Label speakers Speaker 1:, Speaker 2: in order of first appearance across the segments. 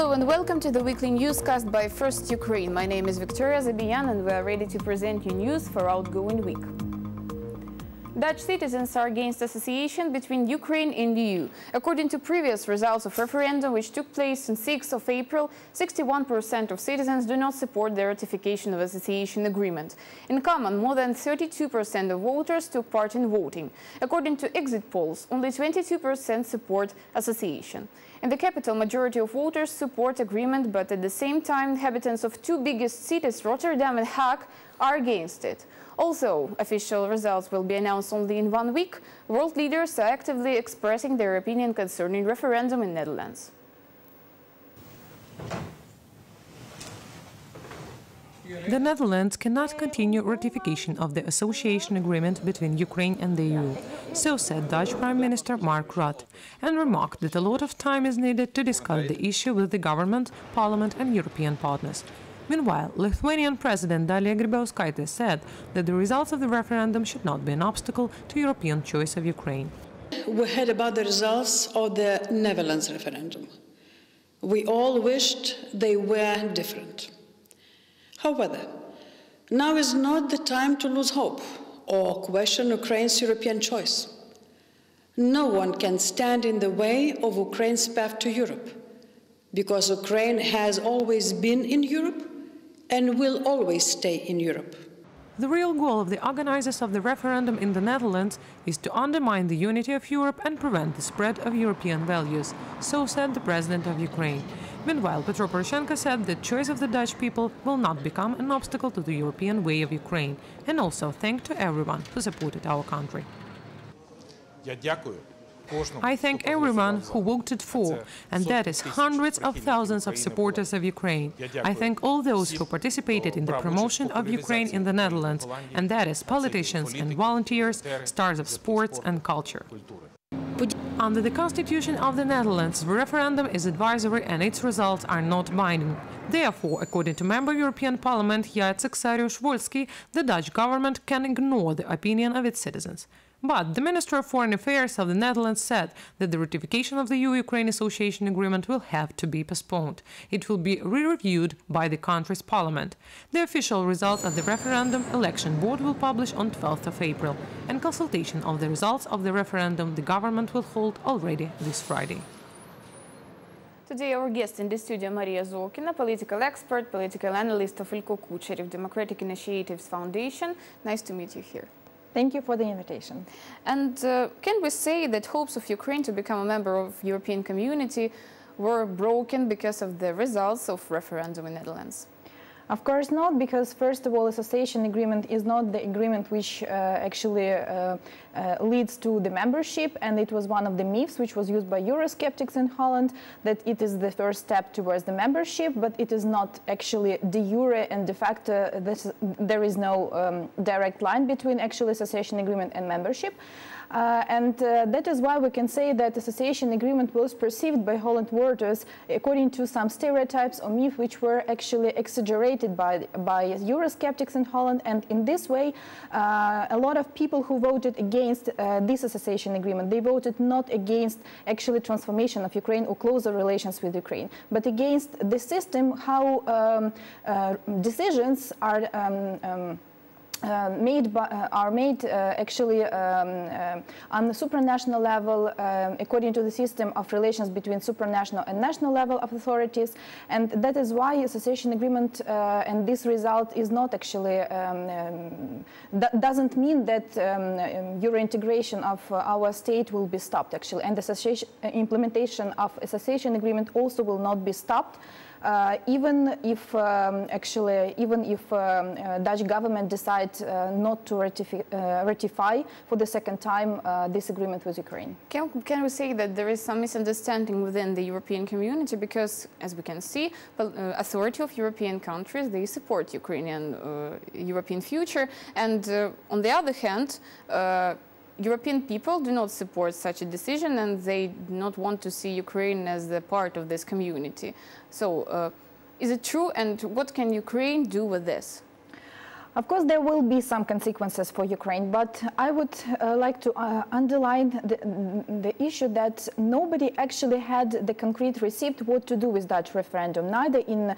Speaker 1: Hello and welcome to the weekly newscast by First Ukraine. My name is Victoria Zabiyan and we are ready to present you news for outgoing week. Dutch citizens are against association between Ukraine and the EU. According to previous results of referendum, which took place on 6th of April, 61% of citizens do not support the ratification of association agreement. In common, more than 32% of voters took part in voting. According to exit polls, only 22% support association. In the capital, majority of voters support agreement, but at the same time, inhabitants of two biggest cities, Rotterdam and Hague, are against it. Also, official results will be announced only in 1 week. World leaders are actively expressing their opinion concerning referendum in Netherlands.
Speaker 2: The Netherlands cannot continue ratification of the association agreement between Ukraine and the EU, so said Dutch Prime Minister Mark Rutte, and remarked that a lot of time is needed to discuss the issue with the government, parliament and European partners. Meanwhile, Lithuanian President Dalia Grybauskaitė said that the results of the referendum should not be an obstacle to European choice of Ukraine.
Speaker 3: We heard about the results of the Netherlands referendum. We all wished they were different. However, now is not the time to lose hope or question Ukraine's European choice. No one can stand in the way of Ukraine's path to Europe, because Ukraine has always been in Europe and will always stay in Europe.
Speaker 2: The real goal of the organizers of the referendum in the Netherlands is to undermine the unity of Europe and prevent the spread of European values, so said the President of Ukraine. Meanwhile, Petro Poroshenko said the choice of the Dutch people will not become an obstacle to the European way of Ukraine, and also thanked to everyone who supported our country. I thank everyone who voted for, and that is hundreds of thousands of supporters of Ukraine. I thank all those who participated in the promotion of Ukraine in the Netherlands, and that is politicians and volunteers, stars of sports and culture. Under the Constitution of the Netherlands, the referendum is advisory and its results are not binding. Therefore, according to Member European Parliament Jacek Saryusz-Wolski, the Dutch government can ignore the opinion of its citizens. But the Minister of Foreign Affairs of the Netherlands said that the ratification of the EU-Ukraine Association Agreement will have to be postponed. It will be re-reviewed by the country's parliament. The official results of the referendum election board will publish on 12th of April, and consultation of the results of the referendum the government will hold already this Friday.
Speaker 1: Today our guest in the studio, Maria Zolkina, political expert, political analyst of Ilko Kucherev Democratic Initiatives Foundation. Nice to meet you here.
Speaker 4: Thank you for the invitation.
Speaker 1: And can we say that hopes of Ukraine to become a member of the European community were broken because of the results of referendum in the Netherlands?
Speaker 4: Of course not, because first of all, association agreement is not the agreement which actually leads to the membership, and it was one of the myths which was used by Eurosceptics in Holland, that it is the first step towards the membership, but it is not actually de jure and de facto. There is no direct line between actual association agreement and membership. That is why we can say that association agreement was perceived by Holland voters according to some stereotypes or myths which were actually exaggerated by Eurosceptics in Holland. And in this way, a lot of people who voted against this association agreement, they voted not against actually transformation of Ukraine or closer relations with Ukraine, but against the system, how decisions are made actually on the supranational level according to the system of relations between supranational and national level of authorities, and that is why association agreement and this result is not actually doesn't mean that Euro integration of our state will be stopped actually, and the implementation of association agreement also will not be stopped. Even if Dutch government decides not to ratify for the second time this agreement with Ukraine.
Speaker 1: Can we say that there is some misunderstanding within the European community, because as we can see, authority of European countries, they support Ukrainian European future, and on the other hand, European people do not support such a decision, and they do not want to see Ukraine as a part of this community. So, is it true, and what can Ukraine do with this?
Speaker 4: Of course, there will be some consequences for Ukraine, but I would like to underline the issue that nobody actually had the concrete receipt what to do with Dutch referendum, neither in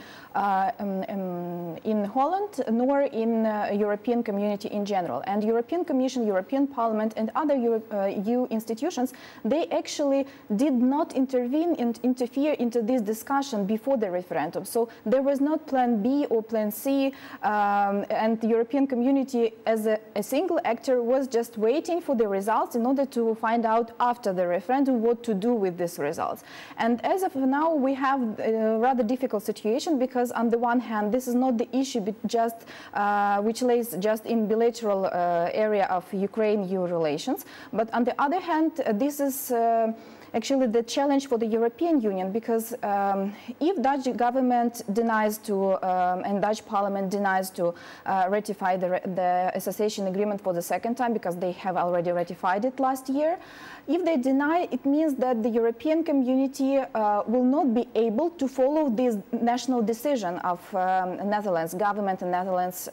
Speaker 4: Holland nor in European community in general. And European Commission, European Parliament and other EU institutions, they actually did not intervene and interfere into this discussion before the referendum. So there was not plan B or plan C, and the European community as a single actor was just waiting for the results in order to find out after the referendum what to do with these results. And as of now, we have a rather difficult situation because on the one hand, this is not the issue which lays just in bilateral area of Ukraine-EU relations, but on the other hand, this is actually the challenge for the European Union, because if Dutch government denies to and Dutch parliament denies to ratify the association agreement for the second time, because they have already ratified it last year, if they deny, it means that the European community will not be able to follow this national decision of Netherlands government and Netherlands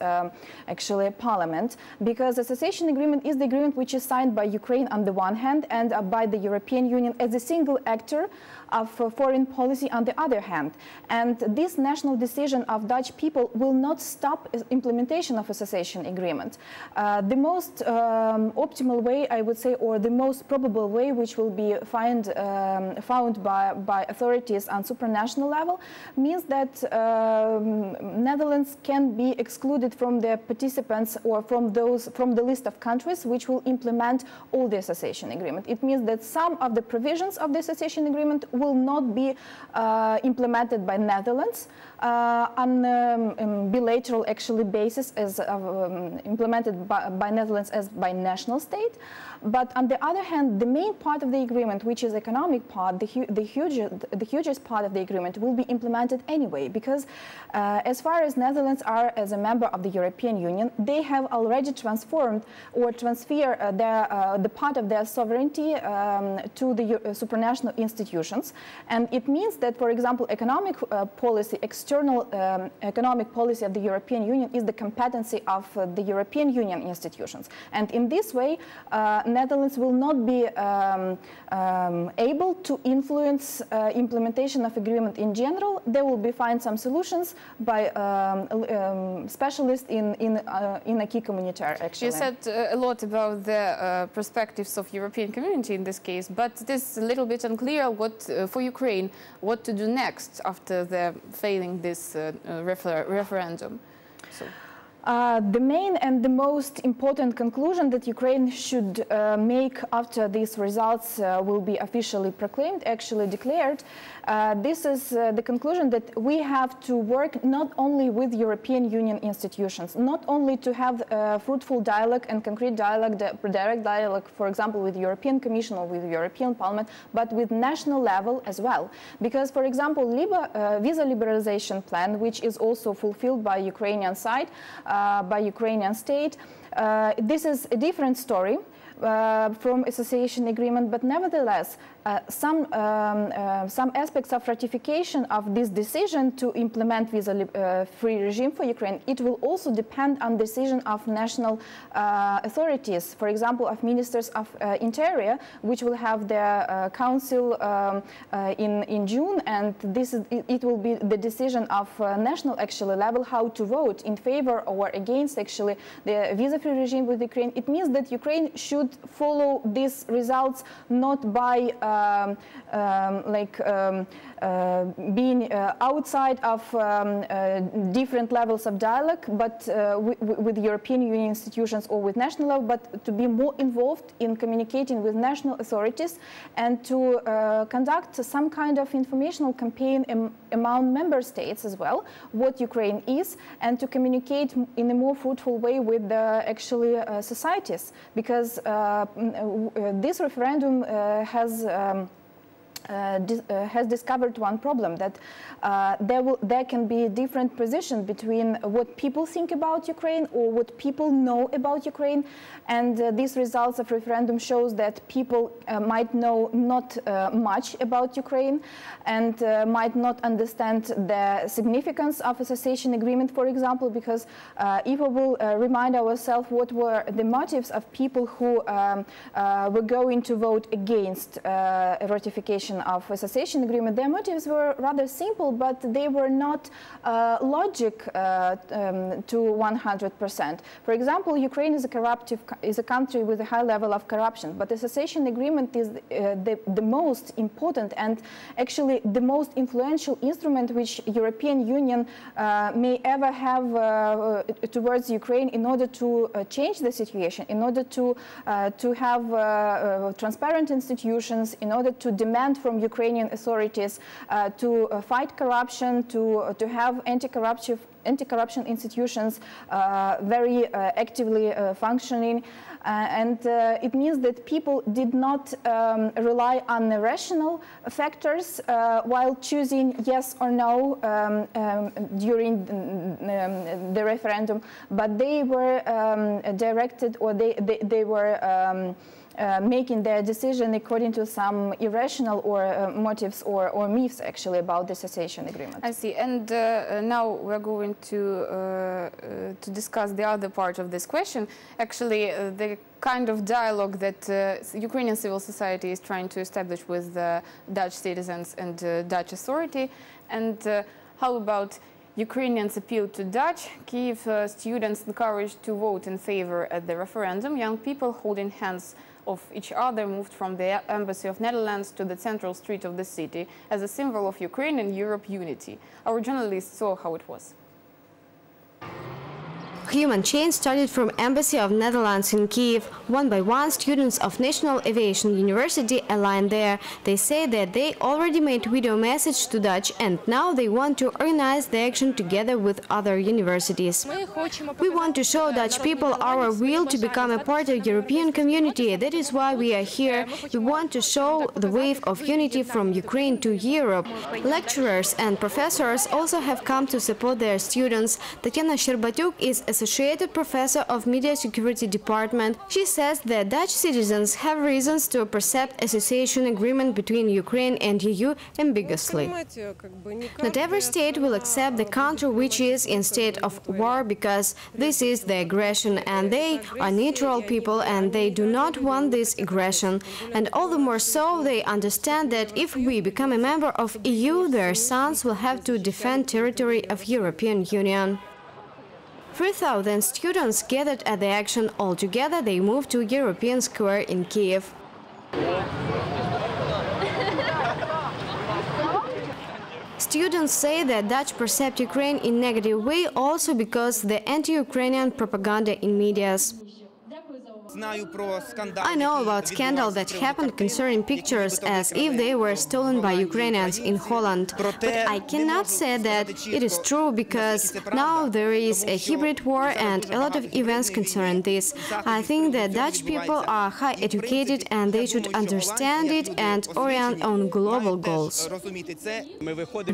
Speaker 4: actually parliament, because association agreement is the agreement which is signed by Ukraine on the one hand and by the European Union as a single actor of foreign policy on the other hand. And this national decision of Dutch people will not stop implementation of association agreement. The most optimal way, I would say, or the most probable way which will be found by authorities on supranational level means that Netherlands can be excluded from the participants or from the list of countries which will implement all the association agreement. It means that some of the provisions of the association agreement will not be implemented by Netherlands on bilateral actually basis as implemented by Netherlands as by national state. But on the other hand, the main part of the agreement, which is economic part, the hugest part of the agreement will be implemented anyway, because as far as Netherlands are as a member of the European Union, they have already transformed or transferred the part of their sovereignty to the supranational institutions. And it means that, for example, economic policy, external economic policy of the European Union is the competency of the European Union institutions. And in this way, Netherlands will not be able to influence implementation of agreement in general. They will be find some solutions by specialists in acquis communautaire, actually.
Speaker 1: You said a lot about the perspectives of European community in this case, but it is a little bit unclear what for Ukraine, what to do next after the failing this referendum. So.
Speaker 4: The main and the most important conclusion that Ukraine should make after these results will be officially proclaimed, actually declared, this is the conclusion that we have to work not only with European Union institutions, not only to have fruitful dialogue and concrete dialogue, direct dialogue, for example, with the European Commission or with the European Parliament, but with national level as well. Because, for example, visa liberalization plan, which is also fulfilled by Ukrainian side, by Ukrainian state. This is a different story from association agreement, but nevertheless, some aspects of ratification of this decision to implement visa-free regime for Ukraine, it will also depend on decision of national authorities, for example, of ministers of interior, which will have their council in June, and it will be the decision of national actually level how to vote in favor or against actually the visa-free regime with Ukraine. It means that Ukraine should follow these results not by being outside of different levels of dialogue, but with European Union institutions or with national level, but to be more involved in communicating with national authorities and to conduct some kind of informational campaign among member states as well, what Ukraine is, and to communicate in a more fruitful way with the actually societies, because this referendum has has discovered one problem, that there can be different positions between what people think about Ukraine or what people know about Ukraine, and these results of referendum shows that people might know not much about Ukraine and might not understand the significance of association agreement, for example, because if we will remind ourselves what were the motives of people who were going to vote against ratification of association agreement, their motives were rather simple, but they were not logic to 100%. For example, Ukraine is a country with a high level of corruption, but the association agreement is the most important and actually the most influential instrument which European Union may ever have towards Ukraine in order to change the situation, in order to have transparent institutions, in order to demand from Ukrainian authorities to fight corruption, to have anti-corruption institutions very actively functioning. And it means that people did not rely on the rational factors while choosing yes or no during the referendum, but they were directed, or they were making their decision according to some irrational or motives or myths actually about the association agreement.
Speaker 1: I see. And now we're going to discuss the other part of this question. Actually, the kind of dialogue that Ukrainian civil society is trying to establish with Dutch citizens and Dutch authority. And how about Ukrainians appeal to Dutch? Kyiv students encouraged to vote in favor at the referendum. Young people holding hands of each other moved from the embassy of Netherlands to the central street of the city as a symbol of Ukraine and Europe unity. Our journalists saw how it was.
Speaker 5: Human chain started from Embassy of Netherlands in Kyiv. One by one, students of National Aviation University aligned there. They say that they already made video message to Dutch and now they want to organize the action together with other universities. We want to show Dutch people our will to become a part of European community. That is why we are here. We want to show the wave of unity from Ukraine to Europe. Lecturers and professors also have come to support their students. Tatiana Sherbatyuk is Associated Professor of Media Security Department. She says that Dutch citizens have reasons to perceive association agreement between Ukraine and EU ambiguously. Not every state will accept the country which is in state of war because this is the aggression, and they are neutral people and they do not want this aggression. And all the more so they understand that if we become a member of EU, their sons will have to defend territory of European Union. 3,000 students gathered at the action. Altogether, they moved to European Square in Kyiv. Students say that Dutch perceive Ukraine in negative way also because the anti-Ukrainian propaganda in medias. I know about scandal that happened concerning pictures as if they were stolen by Ukrainians in Holland. But I cannot say that it is true because now there is a hybrid war and a lot of events concerning this. I think that Dutch people are high educated and they should understand it and orient on global goals.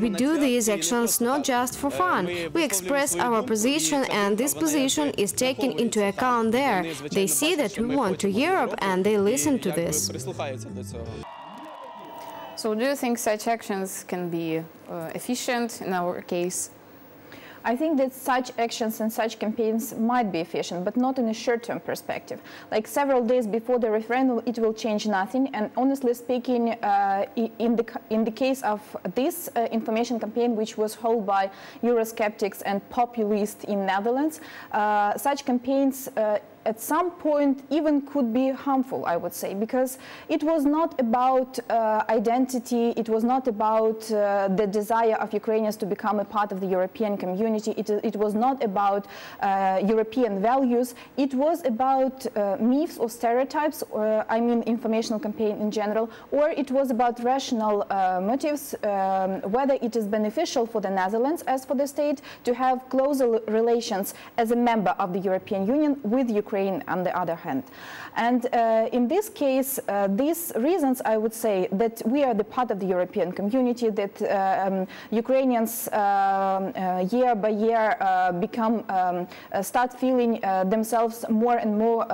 Speaker 5: We do these actions not just for fun. We express our position and this position is taken into account there. They see that we want to Europe and they listen to this.
Speaker 1: So do you think such actions can be efficient in our case?
Speaker 4: I think that such actions and such campaigns might be efficient, but not in a short-term perspective. Like several days before the referendum, it will change nothing. And honestly speaking, in the case of this information campaign, which was held by Eurosceptics and populists in Netherlands, such campaigns at some point even could be harmful, I would say, because it was not about identity, it was not about the desire of Ukrainians to become a part of the European community, it was not about European values, it was about myths or stereotypes, or I mean informational campaign in general, or it was about rational motives, whether it is beneficial for the Netherlands as for the state to have closer relations as a member of the European Union with Ukraine Ukraine on the other hand. And in this case, these reasons, I would say, that we are the part of the European community, that Ukrainians year by year start feeling themselves more and more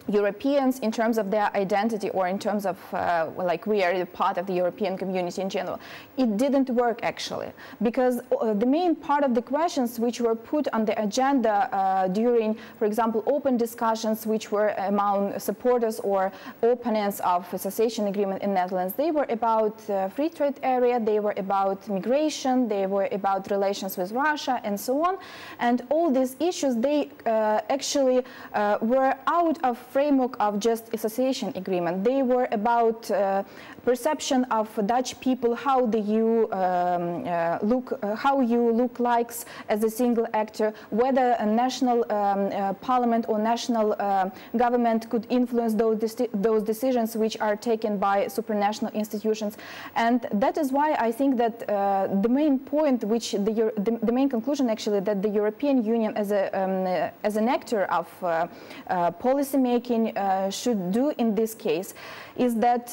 Speaker 4: Europeans in terms of their identity, or in terms of like we are part of the European community in general. It didn't work actually, because the main part of the questions which were put on the agenda during, for example, open discussions which were among supporters or opponents of association agreement in Netherlands, they were about free trade area, they were about migration, they were about relations with Russia and so on. And all these issues, they actually were out of framework of just association agreement. They were about perception of Dutch people, how do you look like as a single actor, whether a national parliament or national government could influence those decisions which are taken by supranational institutions. And that is why I think that the main point, which the main conclusion actually, that the European Union as an actor of policy making should do in this case, is that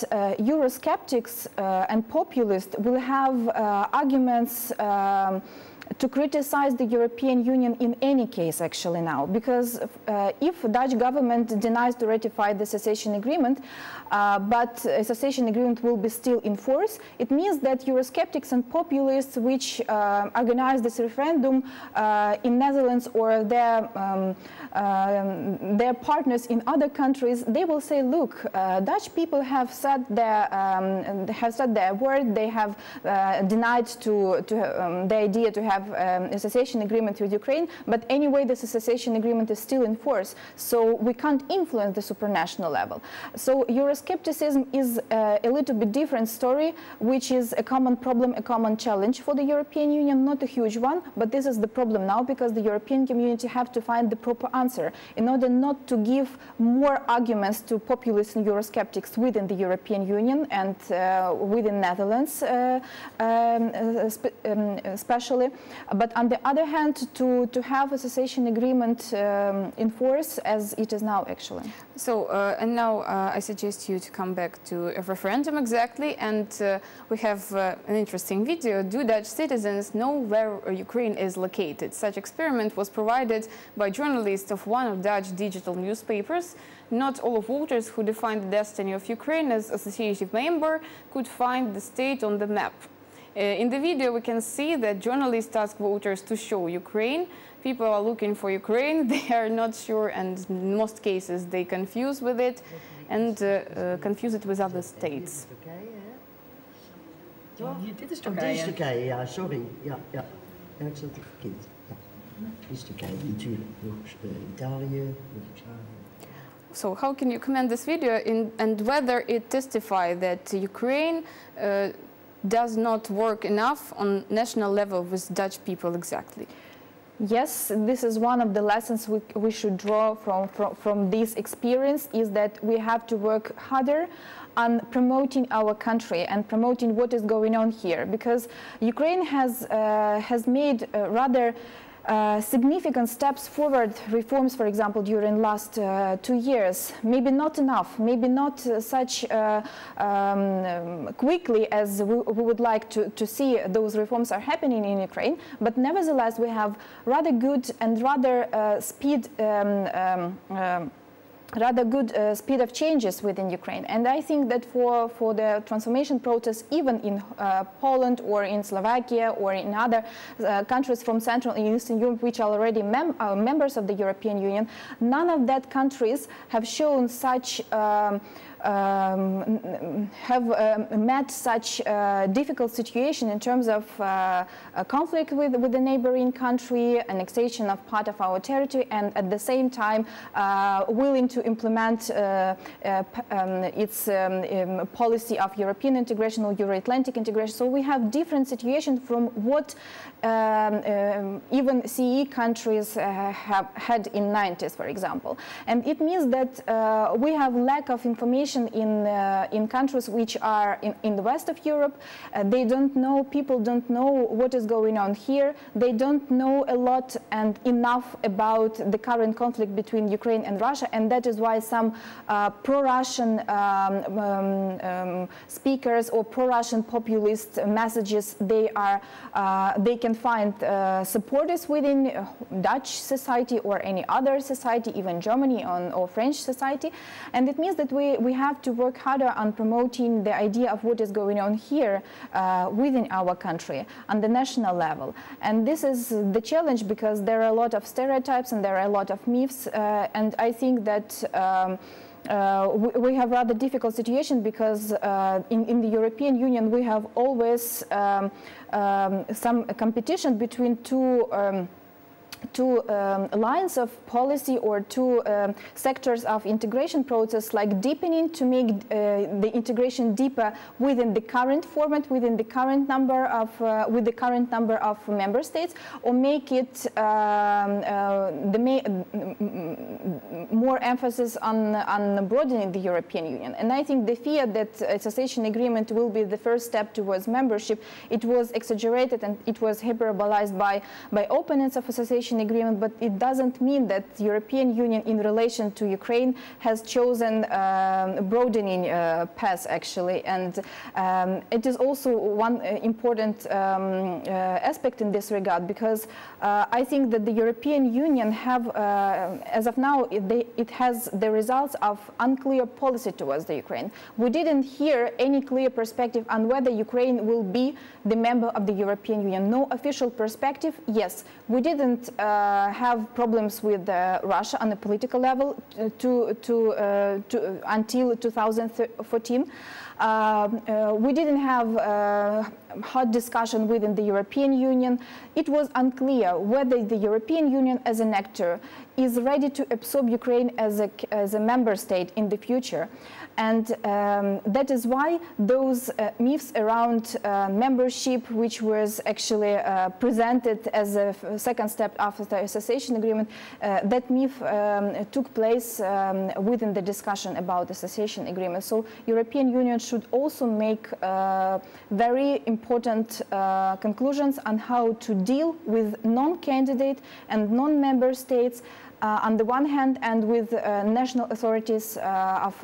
Speaker 4: Eurosceptics and populists will have arguments to criticize the European Union in any case actually now, because if the Dutch government denies to ratify the association agreement, but association agreement will be still in force, it means that Eurosceptics and populists which organize this referendum in Netherlands or their partners in other countries, they will say, look, Dutch people have said their word, they have denied the idea to have association agreement with Ukraine, but anyway this association agreement is still in force, so we can't influence the supranational level. So Euroscepticism is a little bit different story, which is a common problem, a common challenge for the European Union, not a huge one, but this is the problem now, because the European community have to find the proper answer in order not to give more arguments to populists and Eurosceptics within the European Union and within Netherlands especially. But on the other hand, to have association agreement in force as it is now actually.
Speaker 1: So, and now I suggest you to come back to a referendum exactly, and we have an interesting video. Do Dutch citizens know where Ukraine is located? Such experiment was provided by journalists of one of Dutch digital newspapers. Not all voters who defined the destiny of Ukraine as associative member could find the state on the map. In the video, we can see that journalists ask voters to show Ukraine. People are looking for Ukraine. They are not sure, and in most cases, they confuse with it and confuse it with other states.
Speaker 6: Dit is Turkije. Dit is Turkije, ja, sorry. Ja, ja. Ja, ik zat het verkeerd. Ja. Dit is Turkije, natuurlijk. Italië,
Speaker 1: So how can you comment this video and whether it testifies that Ukraine does not work enough on national level with Dutch people exactly?
Speaker 4: Yes, this is one of the lessons we should draw from this experience, is that we have to work harder on promoting our country and promoting what is going on here, because Ukraine has made rather significant steps forward, reforms, for example, during last 2 years. Maybe not enough, maybe not such quickly as we would like to see those reforms are happening in Ukraine, but nevertheless we have rather good and rather speed of changes within Ukraine. And I think that for the transformation process, even in Poland or in Slovakia or in other countries from Central and Eastern Europe, which are already members of the European Union, none of that countries have shown such met such difficult situation in terms of conflict with the neighboring country, annexation of part of our territory, and at the same time willing to implement its policy of European integration or Euro-Atlantic integration. So we have different situations from what even CE countries have had in 90s, for example. And it means that we have lack of information information in countries which are in the west of Europe. They don't know, people don't know what is going on here. They don't know a lot and enough about the current conflict between Ukraine and Russia, and that is why some pro-Russian speakers or pro-Russian populist messages, they can find supporters within Dutch society or any other society, even Germany or French society. And it means that we have to work harder on promoting the idea of what is going on here within our country on the national level. And this is the challenge, because there are a lot of stereotypes and there are a lot of myths, and I think that we have rather difficult situation, because in the European Union we have always some competition between two lines of policy or two sectors of integration process, like deepening to make the integration deeper within the current format, within the current number of with the current number of member states, or make it more emphasis on broadening the European Union. And I think the fear that association agreement will be the first step towards membership, it was exaggerated and it was hyperbolized by opponents of association agreement, but it doesn't mean that the European Union in relation to Ukraine has chosen broadening path, actually. And it is also one important aspect in this regard, because I think that the European Union have, as of now, it has the results of unclear policy towards the Ukraine. We didn't hear any clear perspective on whether Ukraine will be the member of the European Union. No official perspective. Yes, we didn't have problems with Russia on the political level until 2014. We didn't have hot discussion within the European Union. It was unclear whether the European Union as an actor is ready to absorb Ukraine as a member state in the future. And that is why those myths around membership, which was actually presented as a second step after the association agreement, that myth took place within the discussion about the association agreement. So European Union should also make very important conclusions on how to deal with non-candidate and non-member states on the one hand, and with national authorities of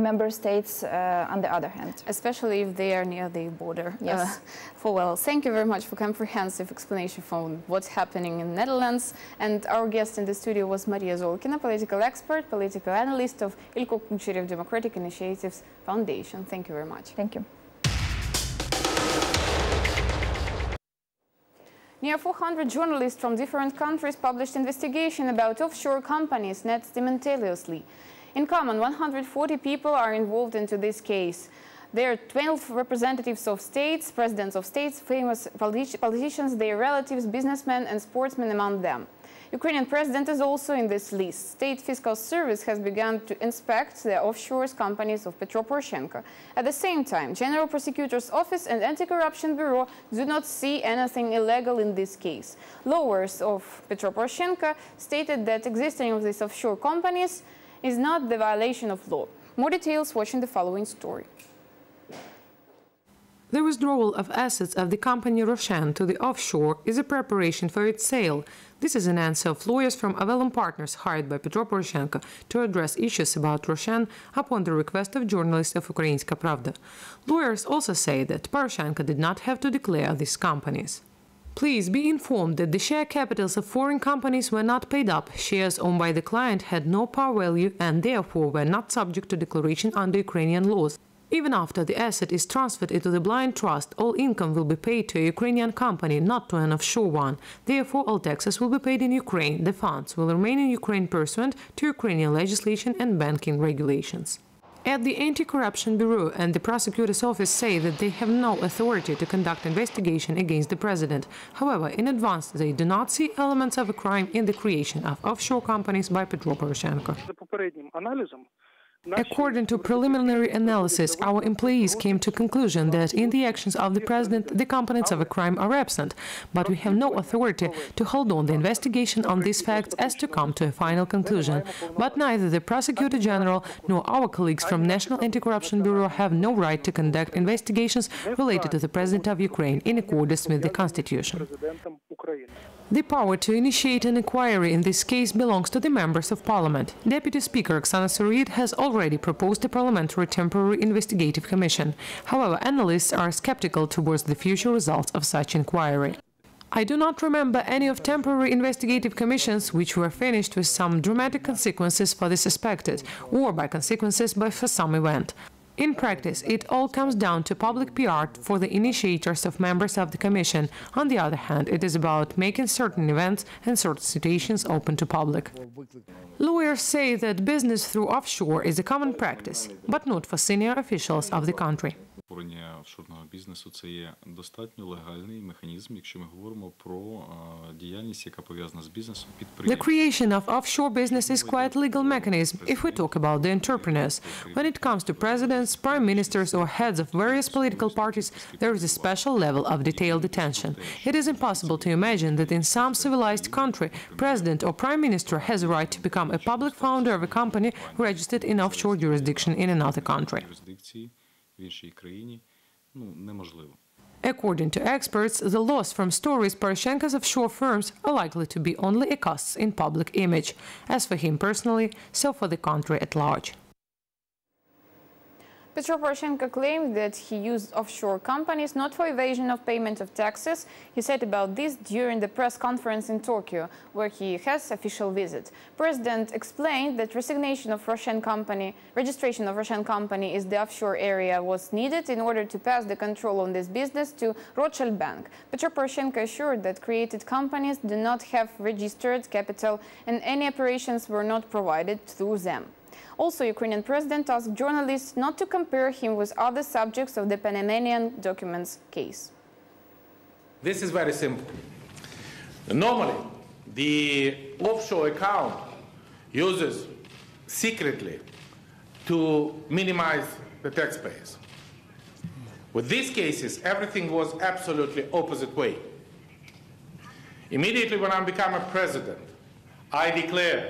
Speaker 4: member states on the other hand.
Speaker 1: Especially if they are near the border.
Speaker 4: Yes.
Speaker 1: Well, thank you very much for comprehensive explanation from what's happening in the Netherlands. And our guest in the studio was Maria Zolkina, political expert, political analyst of Ilko Kucherev Democratic Initiatives Foundation. Thank you very much.
Speaker 4: Thank you.
Speaker 1: Near 400 journalists from different countries published investigation about offshore companies net simultaneously. In common, 140 people are involved into this case. There are 12 representatives of states, presidents of states, famous politicians, their relatives, businessmen and sportsmen among them. Ukrainian president is also in this list. State Fiscal Service has begun to inspect the offshore companies of Petro Poroshenko. At the same time, General Prosecutor's Office and Anti-Corruption Bureau do not see anything illegal in this case. Lawyers of Petro Poroshenko stated that existing of these offshore companies is not the violation of law. More details watching the following story.
Speaker 2: The withdrawal of assets of the company Roshen to the offshore is a preparation for its sale. This is an answer of lawyers from Avalon Partners hired by Petro Poroshenko to address issues about Roshen upon the request of journalists of Ukrainska Pravda. Lawyers also say that Poroshenko did not have to declare these companies. Please be informed that the share capitals of foreign companies were not paid up, shares owned by the client had no par value and therefore were not subject to declaration under Ukrainian laws. Even after the asset is transferred into the blind trust, all income will be paid to a Ukrainian company, not to an offshore one. Therefore, all taxes will be paid in Ukraine. The funds will remain in Ukraine pursuant to Ukrainian legislation and banking regulations. At the Anti-Corruption Bureau and the Prosecutor's Office say that they have no authority to conduct investigation against the president. However, in advance, they do not see elements of a crime in the creation of offshore companies by Petro Poroshenko. According to preliminary analysis, our employees came to conclusion that in the actions of the president, the components of a crime are absent, but we have no authority to hold on the investigation on these facts as to come to a final conclusion. But neither the Prosecutor General nor our colleagues from National Anti-Corruption Bureau have no right to conduct investigations related to the President of Ukraine in accordance with the Constitution. The power to initiate an inquiry in this case belongs to the members of parliament. Deputy Speaker Oksana Suryk has already proposed a parliamentary temporary investigative commission. However, analysts are skeptical towards the future results of such inquiry. I do not remember any of temporary investigative commissions which were finished with some dramatic consequences for the suspected, or by consequences for some event. In practice, it all comes down to public PR for the initiators of members of the Commission. On the other hand, it is about making certain events and certain situations open to public. Lawyers say that business through offshore is a common practice, but not for senior officials of the country.
Speaker 7: Створення офшорного бізнесу – це є достатньо легальний механізм, якщо ми говоримо про діяльність, яка пов'язана з бізнесом підприємств.
Speaker 2: The creation of offshore business is quite a legal mechanism if we talk about the entrepreneurs. When it comes to presidents, prime ministers or heads of various political parties, there is a special level of detailed attention. It is impossible to imagine that in some civilized country, president or prime minister has a right to become a public founder of a company registered in offshore jurisdiction in another country. According to experts, the loss from stories Poroshenko's offshore firms are likely to be only a cost in public image, as for him personally, so for the country at large.
Speaker 1: Petro Poroshenko claimed that he used offshore companies not for evasion of payment of taxes. He said about this during the press conference in Tokyo, where he has official visit. President explained that registration of Russian company in the offshore area was needed in order to pass the control on this business to Rothschild Bank. Petro Poroshenko assured that created companies do not have registered capital and any operations were not provided through them. Also, Ukrainian president asked journalists not to compare him with other subjects of the Panamanian documents case.
Speaker 8: This is very simple. Normally, the offshore account uses secretly to minimize the taxpayers. With these cases, everything was absolutely opposite way. Immediately when I became a president, I declared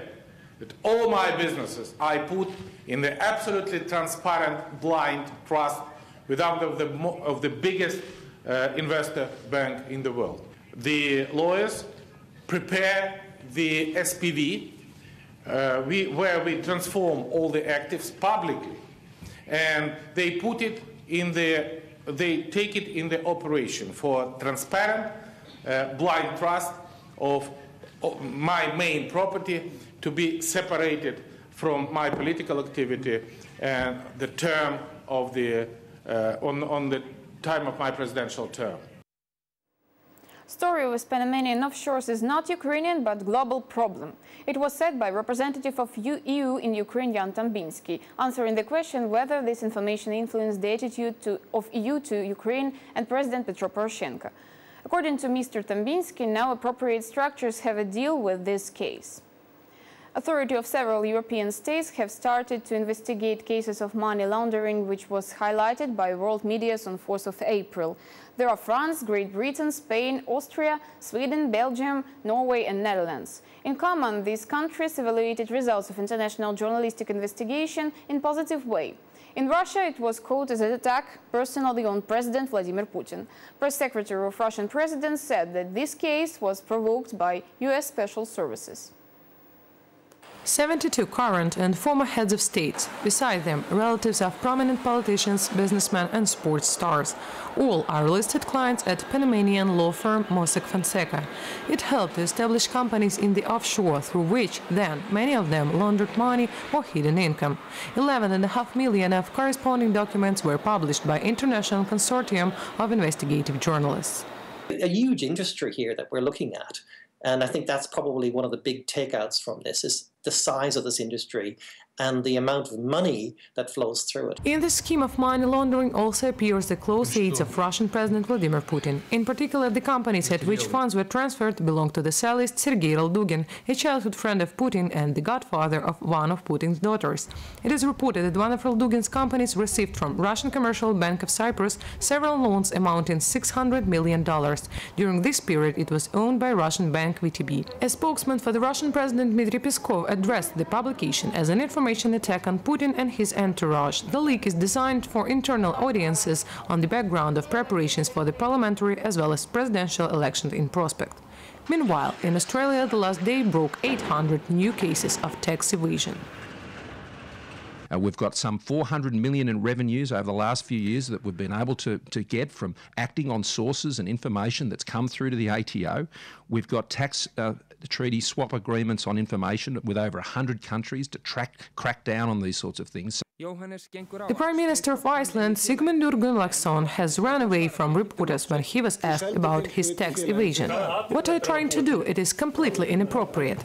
Speaker 8: that all my businesses I put in the absolutely transparent, blind trust without of the biggest investor bank in the world. The lawyers prepare the SPV where we transform all the actives publicly, and they put it in they take it in the operation for transparent, blind trust of my main property to be separated from my political activity and the term of on the time of my presidential term.
Speaker 1: Story with Panamanian offshores is not Ukrainian but global problem. It was said by representative of EU in Ukraine, Jan Tambinsky, answering the question whether this information influenced the attitude of EU to Ukraine and President Petro Poroshenko. According to Mr. Tambinsky, now appropriate structures have a deal with this case. Authorities of several European states have started to investigate cases of money laundering, which was highlighted by world media on 4th of April. There are France, Great Britain, Spain, Austria, Sweden, Belgium, Norway and Netherlands. In common, these countries evaluated results of international journalistic investigation in a positive way. In Russia, it was called as an attack personally on President Vladimir Putin. Press secretary of Russian president said that this case was provoked by US special services.
Speaker 2: 72 current and former heads of states, beside them relatives of prominent politicians, businessmen and sports stars. All are listed clients at Panamanian law firm Mossack Fonseca. It helped to establish companies in the offshore through which then many of them laundered money or hidden income. 11.5 million of corresponding documents were published by International Consortium of Investigative Journalists.
Speaker 9: A huge industry here that we're looking at. And I think that's probably one of the big takeouts from this is the size of this industry and the amount of money that flows through it.
Speaker 2: In the scheme of money laundering also appears the close aides of Russian President Vladimir Putin. In particular, the companies at which funds were transferred belong to the cellist Sergei Raldugin, a childhood friend of Putin and the godfather of one of Putin's daughters. It is reported that one of Raldugin's companies received from Russian Commercial Bank of Cyprus several loans amounting $600 million. During this period, it was owned by Russian bank VTB. A spokesman for the Russian President Dmitry Peskov addressed the publication as an information attack on Putin and his entourage. The leak is designed for internal audiences on the background of preparations for the parliamentary as well as presidential election in prospect. Meanwhile, in Australia, the last day broke 800 new cases of tax evasion.
Speaker 10: We've got some $400 million in revenues over the last few years that we've been able to get from acting on sources and information that's come through to the ATO. We've got tax treaty swap agreements on information with over 100 countries to crack down on these sorts of things.
Speaker 2: The Prime Minister of Iceland, Sigmundur Gunnlaugsson, has run away from reporters when he was asked about his tax evasion. What are you trying to do? It is completely inappropriate.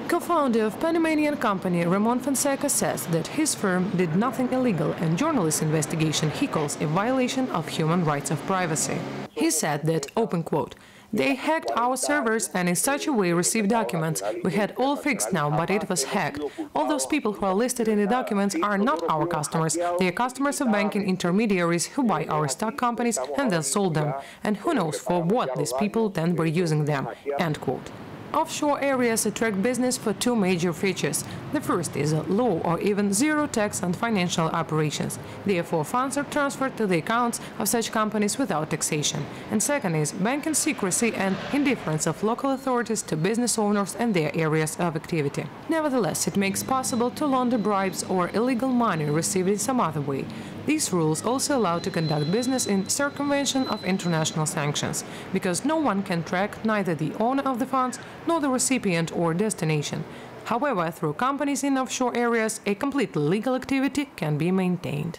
Speaker 2: Co-founder of Panamanian company Ramon Fonseca says that his firm did nothing illegal, and journalist investigation he calls a violation of human rights of privacy. He said that, open quote, "They hacked our servers and in such a way received documents. We had all fixed now, but it was hacked. All those people who are listed in the documents are not our customers. They are customers of banking intermediaries who buy our stock companies and then sold them. And who knows for what these people then were using them." End quote. Offshore areas attract business for two major features. The first is a low or even zero tax on financial operations. Therefore, funds are transferred to the accounts of such companies without taxation. And second is banking secrecy and indifference of local authorities to business owners and their areas of activity. Nevertheless, it makes possible to launder bribes or illegal money received in some other way. These rules also allow to conduct business in circumvention of international sanctions, because no one can track neither the owner of the funds nor the recipient or destination. However, through companies in offshore areas, a completely legal activity can be maintained.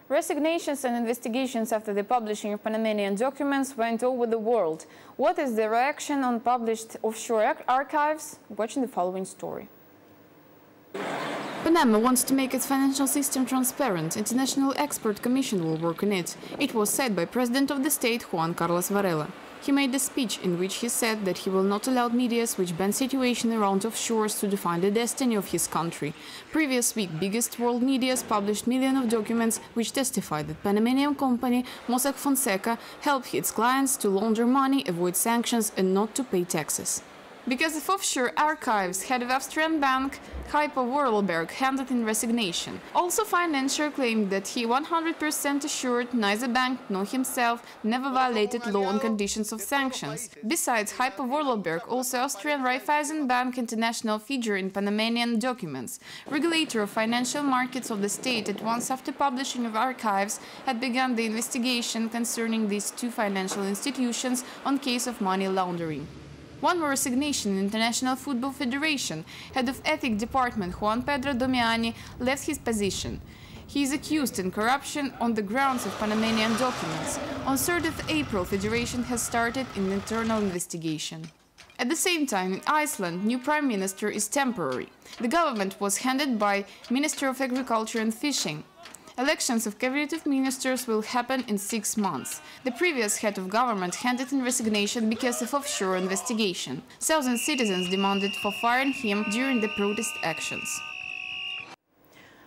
Speaker 1: Resignations and investigations after the publishing of Panamanian documents went over the world. What is the reaction on published offshore archives? Watch in the following story.
Speaker 11: Panama wants to make its financial system transparent. International Expert Commission will work on it. It was said by President of the state, Juan Carlos Varela. He made a speech in which he said that he will not allow media which ban situation around offshores to define the destiny of his country. Previous week, biggest world media published millions of documents which testify that Panamanian company Mossack Fonseca helped its clients to launder money, avoid sanctions and not to pay taxes. Because of offshore archives, head of Austrian bank Hypo Vorarlberg handed in resignation. Also, financier claimed that he 100% assured neither bank nor himself never violated law and conditions of sanctions. Besides Hypo Vorarlberg, also Austrian Raiffeisen Bank International figure in Panamanian documents. Regulator of financial markets of the state, at once after publishing of archives, had begun the investigation concerning these two financial institutions on case of money laundering. One more resignation in International Football Federation. Head of Ethics Department Juan Pedro Domiani left his position. He is accused in corruption on the grounds of Panamanian documents. On 3rd of April, Federation has started an internal investigation. At the same time, in Iceland, new Prime Minister is temporary. The government was handed by Minister of Agriculture and Fishing. Elections of cabinet ministers will happen in 6 months. The previous head of government handed in resignation because of offshore investigation. Thousand citizens demanded for firing him during the protest actions.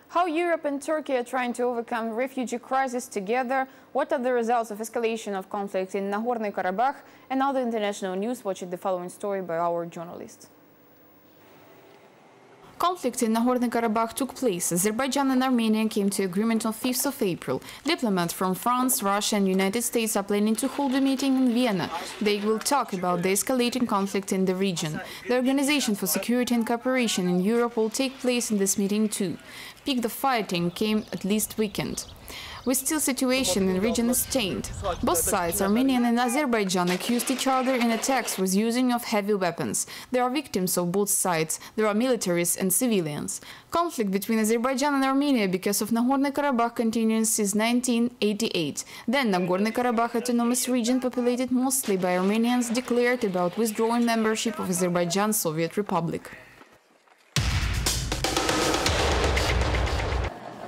Speaker 1: How Europe and Turkey are trying to overcome refugee crisis together, what are the results of escalation of conflict in Nagorno-Karabakh, and other international news. Watch the following story by our journalists.
Speaker 11: Conflict in Nagorno-Karabakh took place. Azerbaijan and Armenia came to agreement on 5th of April. Diplomats from France, Russia and United States are planning to hold a meeting in Vienna. They will talk about the escalating conflict in the region. The Organization for Security and Cooperation in Europe will take place in this meeting too. Peak the fighting came at least weekend. With still situation in the region is strained. Both sides, Armenian and Azerbaijan, accused each other in attacks with using of heavy weapons. There are victims of both sides. There are militaries and civilians. Conflict between Azerbaijan and Armenia because of Nagorno-Karabakh continues since 1988. Then Nagorno-Karabakh autonomous region, populated mostly by Armenians, declared about withdrawing membership of Azerbaijan Soviet Republic.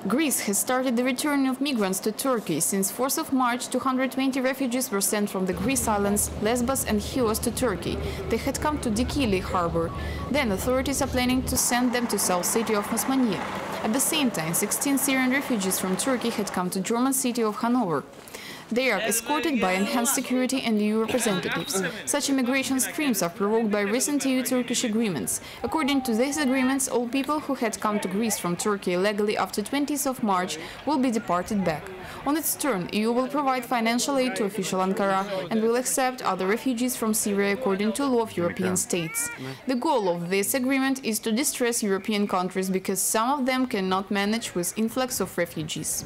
Speaker 11: Greece has started the return of migrants to Turkey. Since 4th of March, 220 refugees were sent from the Greece islands Lesbos and Chios to Turkey. They had come to Dikili harbor. Then authorities are planning to send them to south city of Osmaniye. At the same time, 16 Syrian refugees from Turkey had come to German city of Hanover. They are escorted by enhanced security and EU representatives. Such immigration streams are provoked by recent EU-Turkish agreements. According to these agreements, all people who had come to Greece from Turkey illegally after 20th of March will be deported back. On its turn, EU will provide financial aid to official Ankara and will accept other refugees from Syria according to law of European states. The goal of this agreement is to distress European countries because some of them cannot manage with influx of refugees.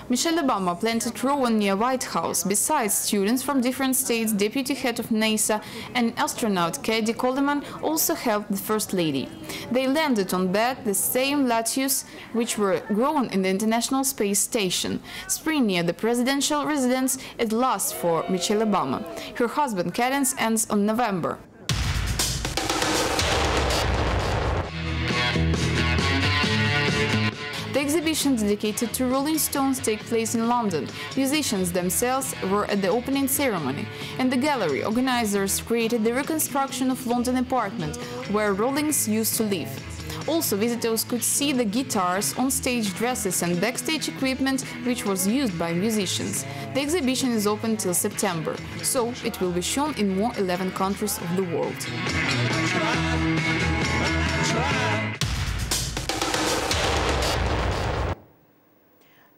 Speaker 11: Michelle Obama planted drone near White House. Besides students from different states, deputy head of NASA and astronaut Cady Coleman also helped the First Lady. They landed on bed the same lettuce which were grown in the International Space Station. Spring near the presidential residence at last for Michelle Obama. Her husband cadence ends on November. The exhibition dedicated to Rolling Stones takes place in London. Musicians themselves were at the opening ceremony. In the gallery, organizers created the reconstruction of London apartment where Rollings used to live. Also, visitors could see the guitars, on-stage dresses and backstage equipment which was used by musicians. The exhibition is open till September, so it will be shown in more 11 countries of the world.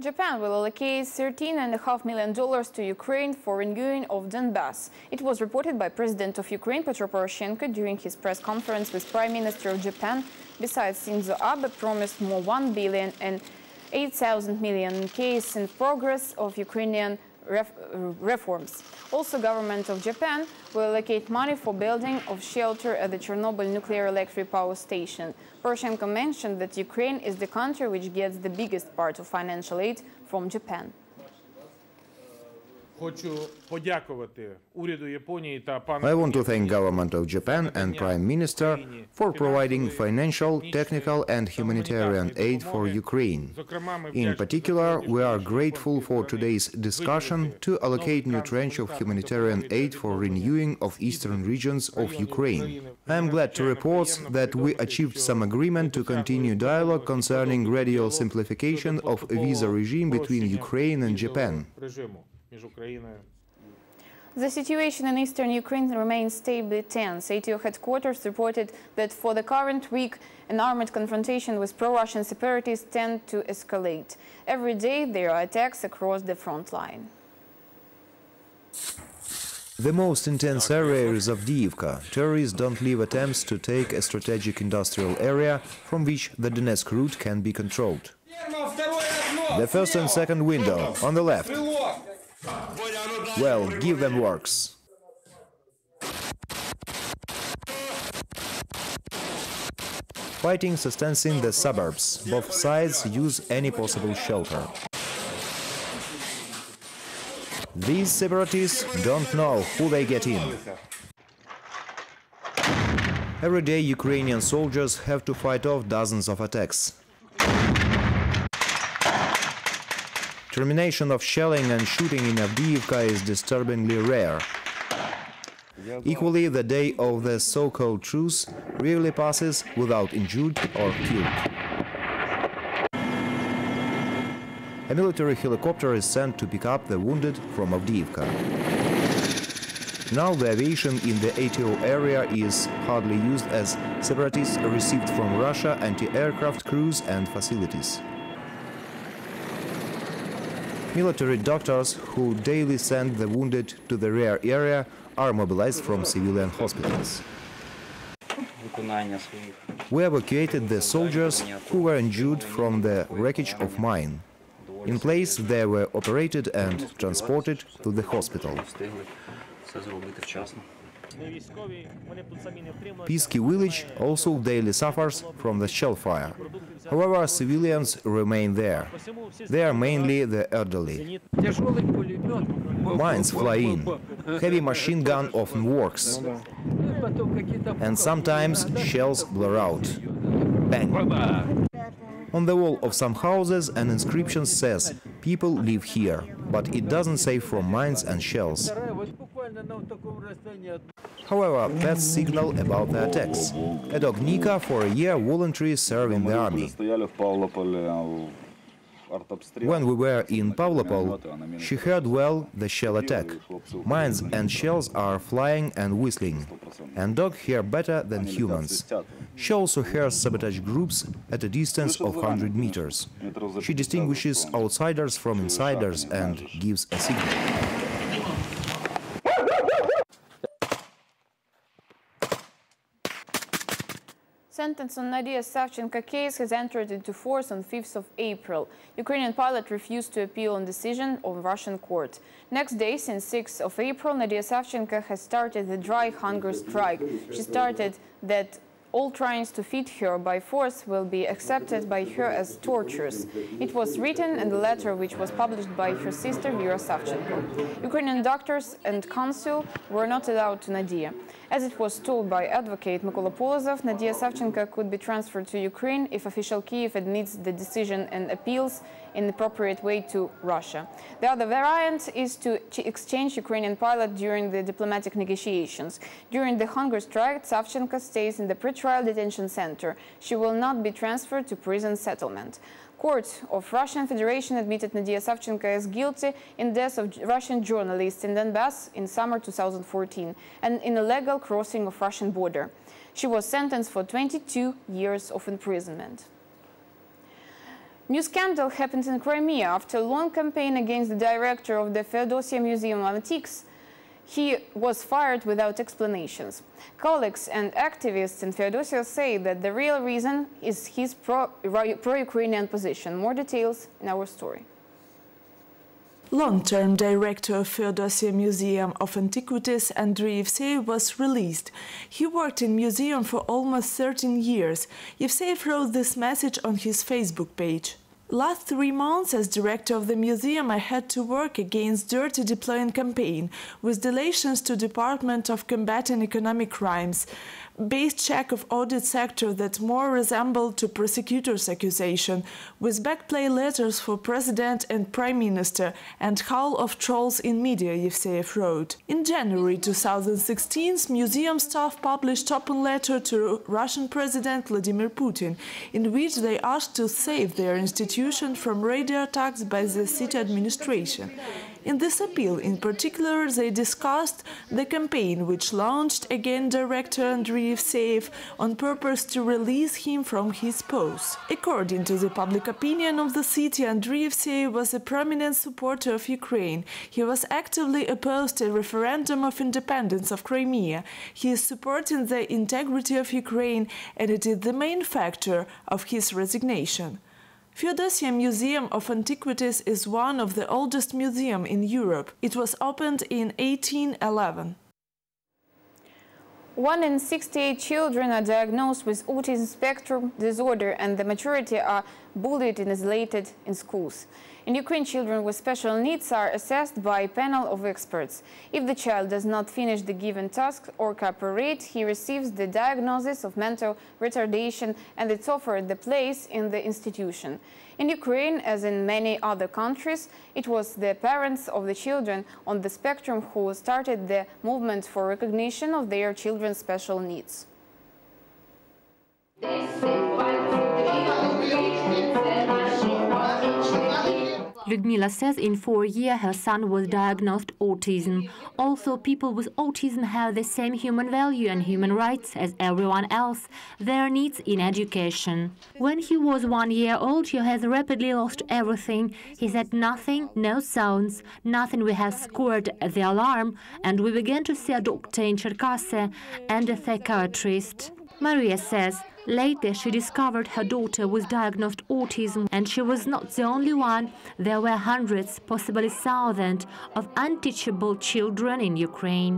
Speaker 1: Japan will allocate $13.5 million to Ukraine for renewing of Donbass. It was reported by President of Ukraine Petro Poroshenko during his press conference with Prime Minister of Japan. Besides, Shinzo Abe promised more $1 billion and 8,000 million in case in progress of Ukrainian reforms. Also, government of Japan will allocate money for building of shelter at the Chernobyl nuclear electric power station. Poroshenko mentioned that Ukraine is the country which gets the biggest part of financial aid from Japan.
Speaker 12: I want to thank government of Japan and Prime Minister for providing financial, technical and humanitarian aid for Ukraine. In particular, we are grateful for today's discussion to allocate new tranche of humanitarian aid for renewing of eastern regions of Ukraine. I am glad to report that we achieved some agreement to continue dialogue concerning gradual simplification of a visa regime between Ukraine and Japan.
Speaker 1: The situation in eastern Ukraine remains stably tense. ATO headquarters reported that for the current week, an armed confrontation with pro-Russian separatists tend to escalate. Every day there are attacks across the front line.
Speaker 12: The most intense area is Avdiivka. Terrorists don't leave attempts to take a strategic industrial area from which the Donetsk route can be controlled. The first and second window, on the left. Well, give them works. Fighting sustains in the suburbs. Both sides use any possible shelter. These separatists don't know who they get in. Every day Ukrainian soldiers have to fight off dozens of attacks. Termination of shelling and shooting in Avdiivka is disturbingly rare. Equally, the day of the so-called truce rarely passes without injured or killed. A military helicopter is sent to pick up the wounded from Avdiivka. Now the aviation in the ATO area is hardly used as separatists received from Russia anti-aircraft crews and facilities. Military doctors who daily send the wounded to the rear area are mobilized from civilian hospitals. We evacuated the soldiers who were injured from the wreckage of mine. In place, they were operated and transported to the hospital. Pisky village also daily suffers from the shell fire. However, civilians remain there. They are mainly the elderly. Mines fly in. Heavy machine gun often works. And sometimes shells blur out. bang. On the wall of some houses an inscription says, "People live here," but it doesn't say from mines and shells. However, that's signal about the attacks. A dog Nika for a year voluntarily served in the army. When we were in Pavlopol, she heard well the shell attack. Mines and shells are flying and whistling, and dog hear better than humans. She also hears sabotage groups at a distance of 100 meters. She distinguishes outsiders from insiders and gives a signal.
Speaker 1: Sentence on Nadia Savchenko case has entered into force on 5th of April. Ukrainian pilot refused to appeal on decision of Russian court. Next day, since 6th of April, Nadia Savchenko has started the dry hunger strike. She started that all tryings to feed her by force will be accepted by her as tortures. It was written in the letter which was published by her sister Vera Savchenko. Ukrainian doctors and consul were not allowed to Nadia. As it was told by advocate Mykola Polozov, Nadia Savchenko could be transferred to Ukraine if official Kyiv admits the decision and appeals in the appropriate way to Russia. The other variant is to exchange Ukrainian pilot during the diplomatic negotiations. During the hunger strike, Savchenko stays in the pre-trial detention center. She will not be transferred to prison settlement. Court of Russian Federation admitted Nadia Savchenko as guilty in death of Russian journalists in Donbass in summer 2014 and in illegal crossing of Russian border. She was sentenced for 22 years of imprisonment. New scandal happened in Crimea after a long campaign against the director of the Feodosia Museum of Antiques. He was fired without explanations. Colleagues and activists in Feodosia say that the real reason is his pro-Ukrainian position. More details in our story.
Speaker 13: Long-term director of Feodosia Museum of Antiquities, Andriy Yevseyev, was released. He worked in museum for almost 13 years. Yevseyev wrote this message on his Facebook page. Last 3 months as director of the museum, I had to work against dirty deploying campaign with deletions to Department of Combating Economic Crimes, based check of audit sector that more resembled to prosecutor's accusation, with backplay letters for president and prime minister, and howl of trolls in media, Yevseyev wrote. In January 2016, museum staff published open letter to Russian President Vladimir Putin, in which they asked to save their institution from radio attacks by the city administration. In this appeal, in particular, they discussed the campaign which launched against director Andriy Yevseyev on purpose to release him from his post. According to the public opinion of the city, Andriy Yevseyev was a prominent supporter of Ukraine. He was actively opposed to a referendum of independence of Crimea. He is supporting the integrity of Ukraine, and it is the main factor of his resignation. Feodosia Museum of Antiquities is one of the oldest museums in Europe. It was opened in 1811.
Speaker 1: 1 in 68 children are diagnosed with autism spectrum disorder, and the majority are bullied and isolated in schools. In Ukraine, children with special needs are assessed by a panel of experts. If the child does not finish the given task or cooperate, he receives the diagnosis of mental retardation, and it's offered the place in the institution. In Ukraine, as in many other countries, it was the parents of the children on the spectrum who started the movement for recognition of their children's special needs.
Speaker 14: Lyudmila says in 4 years her son was diagnosed autism. Also, people with autism have the same human value and human rights as everyone else, their needs in education. When he was 1 year old, he has rapidly lost everything. He said nothing, no sounds, nothing. We have scored the alarm, and we began to see a doctor in Cherkasy and a psychiatrist. Maria says later she discovered her daughter was diagnosed autism, and she was not the only one. There were hundreds, possibly thousands, of unteachable children in Ukraine.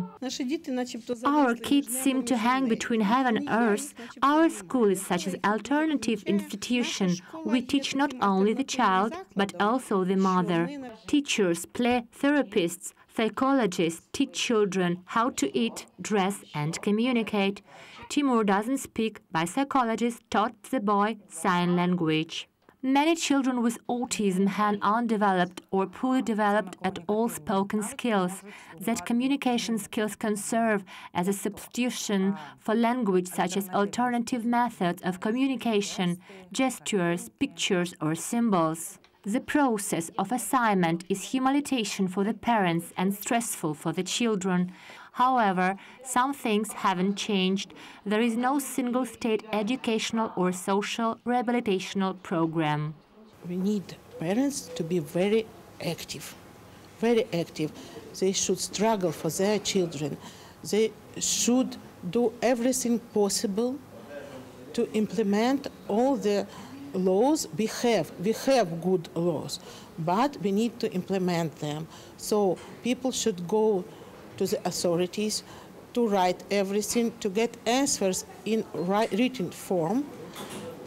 Speaker 14: Our kids seem to hang between heaven and earth. Our school is such an alternative institution. We teach not only the child, but also the mother. Teachers, play therapists, Psychologists teach children how to eat, dress and communicate. Timur doesn't speak, but psychologists taught the boy sign language. Many children with autism have undeveloped or poorly developed at all spoken skills that communication skills can serve as a substitution for language, such as alternative methods of communication, gestures, pictures or symbols. The process of assignment is humiliation for the parents and stressful for the children. However, some things haven't changed. There is no single state educational or social rehabilitational program.
Speaker 15: We need parents to be very active, very active. They should struggle for their children. They should do everything possible to implement all the laws we have. We have good laws, but we need to implement them. So people should go to the authorities to write everything, to get answers in written form,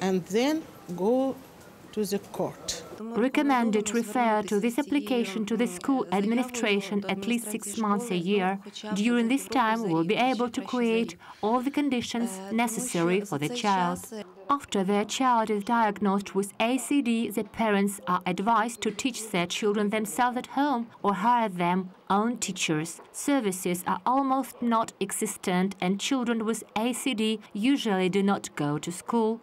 Speaker 15: and then go to the court.
Speaker 14: Recommended refer to this application to the school administration at least 6 months a year. During this time, we'll be able to create all the conditions necessary for the child. After their child is diagnosed with ACD, the parents are advised to teach their children themselves at home or hire them own teachers. Services are almost not existent and children with ACD usually do not go to school.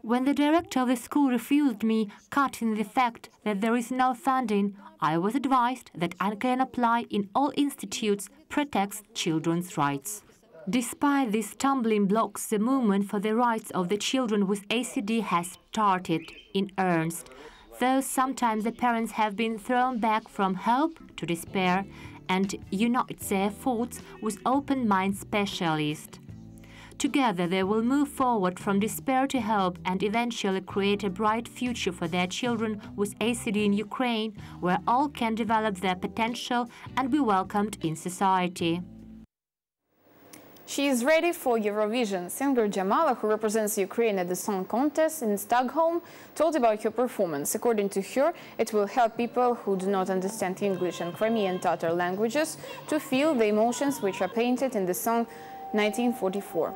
Speaker 14: When the director of the school refused me, cutting the fact that there is no funding, I was advised that I can apply in all institutes protects children's rights. Despite these stumbling blocks, the movement for the rights of the children with ACD has started in earnest, though sometimes the parents have been thrown back from hope to despair and unite their efforts with open-mind specialists. Together they will move forward from despair to hope and eventually create a bright future for their children with ACD in Ukraine, where all can develop their potential and be welcomed in society.
Speaker 1: She is ready for Eurovision. Singer Jamala, who represents Ukraine at the song contest in Stockholm, told about her performance. According to her, it will help people who do not understand English and Crimean Tatar languages to feel the emotions which are painted in the song 1944.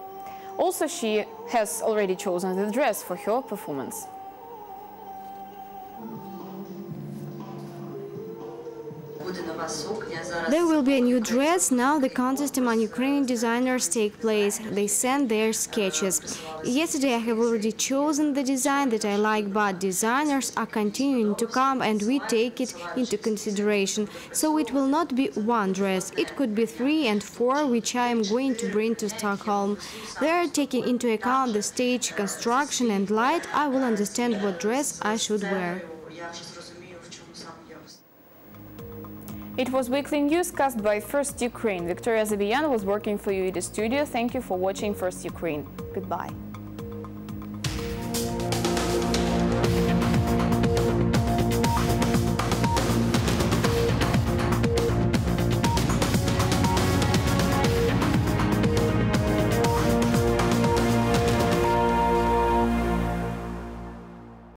Speaker 1: Also, she has already chosen the dress for her performance.
Speaker 5: There will be a new dress. Now the contest among Ukrainian designers take place. They send their sketches. Yesterday I have already chosen the design that I like, but designers are continuing to come and we take it into consideration. So it will not be one dress. It could be 3 and 4, which I am going to bring to Stockholm. They are taking into account the stage construction and light. I will understand what dress I should wear.
Speaker 1: It was Weekly Newscast by First Ukraine. Victoria Zabiyan was working for UED Studio. Thank you for watching First Ukraine. Goodbye.